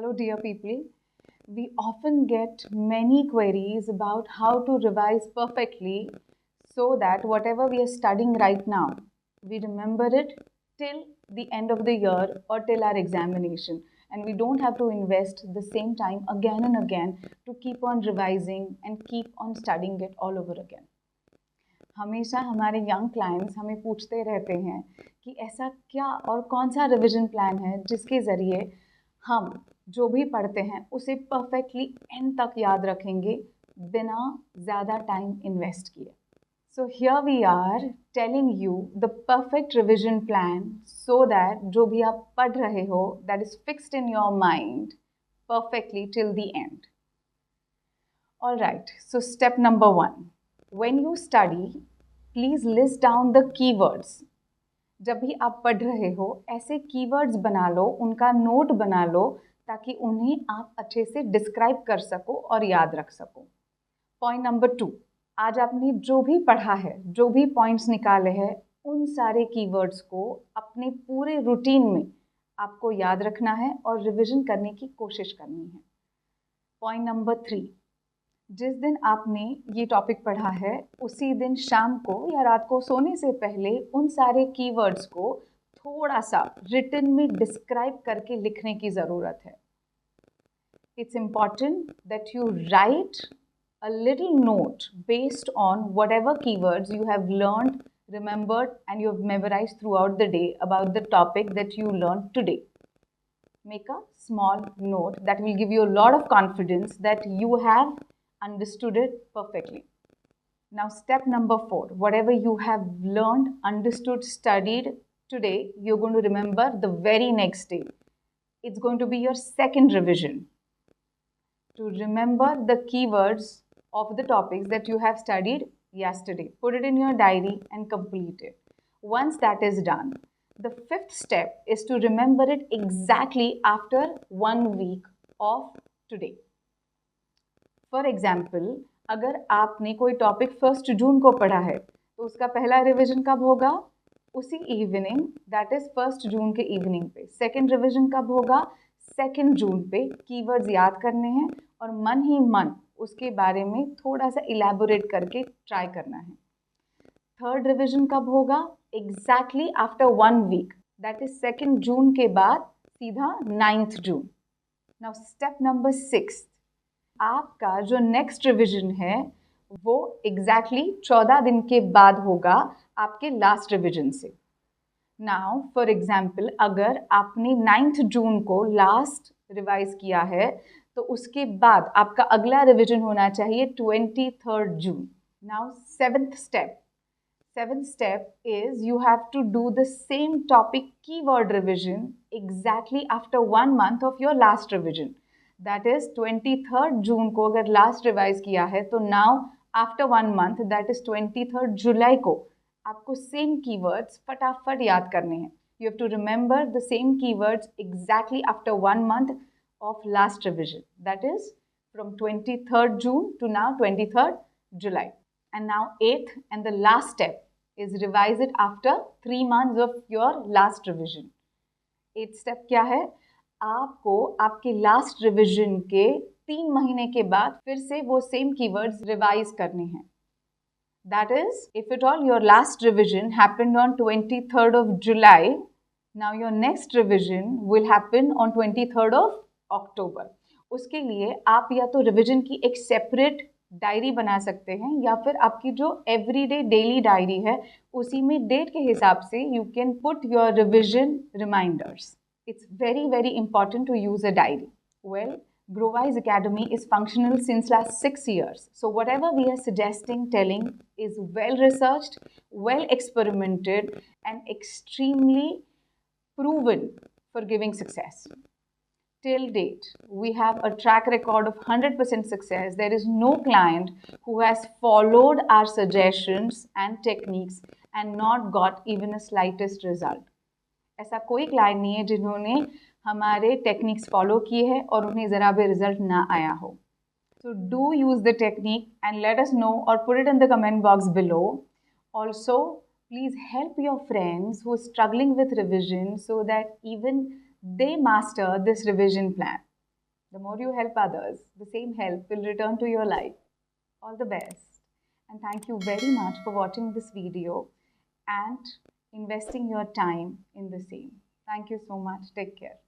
Hello, dear people. We often get many queries about how to revise perfectly so that whatever we are studying right now, we remember it till the end of the year or till our examination. And we don't have to invest the same time again and again to keep on revising and keep on studying it all over again. हमेशा हमारे young clients हमें पूछते रहते हैं कि ऐसा क्या और कौन सा रिवीजन प्लान है जिसके ज़रिए हम जो भी पढ़ते हैं उसे परफेक्टली एंड तक याद रखेंगे बिना ज़्यादा टाइम इन्वेस्ट किए. So here we are telling you the perfect revision plan so that जो भी आप पढ़ रहे हो that is fixed in your mind perfectly till the end. All right, so step number 1. When you study, please list down the keywords. जब भी आप पढ़ रहे हो ऐसे कीवर्ड्स बना लो, उनका नोट बना लो ताकि उन्हें आप अच्छे से डिस्क्राइब कर सको और याद रख सको. पॉइंट नंबर 2, आज आपने जो भी पढ़ा है, जो भी पॉइंट्स निकाले हैं, उन सारे कीवर्ड्स को अपने पूरे रूटीन में आपको याद रखना है और रिवीजन करने की कोशिश करनी है. पॉइंट नंबर 3, जिस दिन आपने ये टॉपिक पढ़ा है उसी दिन शाम को या रात को सोने से पहले उन सारे कीवर्ड्स को थोड़ा सा रिटन में डिस्क्राइब करके लिखने की ज़रूरत है. It's important that you right a little note based on what ever keywords you have learned, remembered and you have memorized throughout the day about the topic that you learned today. Make a small note that will give you a lot of confidence that you have understood it perfectly. Now step number 4, whatever you have learned, understood, studied today, you're going to remember the very next day. It's going to be your second revision to remember the keywords of the topics that you have studied yesterday. Put it in your diary and complete it. Once that is done, the 5th step is to remember it exactly after 1 week of today. For example, अगर आपने कोई topic 1 जून को पढ़ा है तो उसका पहला revision कब होगा? उसी इवनिंग, दैट इज 1 जून के इवनिंग पे. सेकेंड रिवीजन कब होगा? 2 जून पे. कीवर्ड्स याद करने हैं और मन ही मन उसके बारे में थोड़ा सा इलेबोरेट करके ट्राई करना है. थर्ड रिवीजन कब होगा? Exactly after 1 week, that is 2 June के बाद सीधा 9 जून. नाउ स्टेप नंबर 6, आपका जो नेक्स्ट रिवीजन है वो एग्जैक्टली 14 दिन के बाद होगा आपके लास्ट रिवीजन से. नाउ फॉर एग्जाम्पल, अगर आपने 9 जून को लास्ट रिवाइज किया है तो उसके बाद आपका अगला रिवीजन होना चाहिए 23 जून. Now seventh step is you have to do the same topic keyword revision exactly after 1 month of your last revision. That is 23 June को अगर लास्ट रिवाइज किया है तो now after 1 month, that is 23 July को आपको same keywords फटाफट याद करने हैं. You have to remember the same keywords exactly after 1 month of last revision. That is from 23 June to now 23 July. And now 8th and the last step is revise it after 3 months of your last revision. 8th step क्या है? आपको आपके last revision के 3 महीने के बाद फिर से वो सेम कीवर्ड्स रिवाइज करने हैं. That is, if it all your last revision happened on 23rd of July, now your next revision will happen on 23rd of October. उसके लिए आप या तो रिवीजन की एक सेपरेट डायरी बना सकते हैं या फिर आपकी जो एवरीडे डेली डायरी है उसी में डेट के हिसाब से you can put your revision reminders. It's very, very important to use a diary. Well, GrowWise Academy is functional since last 6 years. So whatever we are suggesting, telling is well researched, well experimented and extremely proven for giving success. Till date, we have a track record of 100% success. There is no client who has followed our suggestions and techniques and not got even a slightest result. ऐसा कोई client नहीं है जिन्होंने हमारे techniques follow किए हैं और उन्हें ज़रा भी रिजल्ट ना आया हो. So do use the technique and let us know or put it in the comment box below. Also please help your friends who are struggling with revision so that even they master this revision plan. The more you help others, the same help will return to your life. All the best. And thank you very much for watching this video and investing your time in the same. Thank you so much. Take care.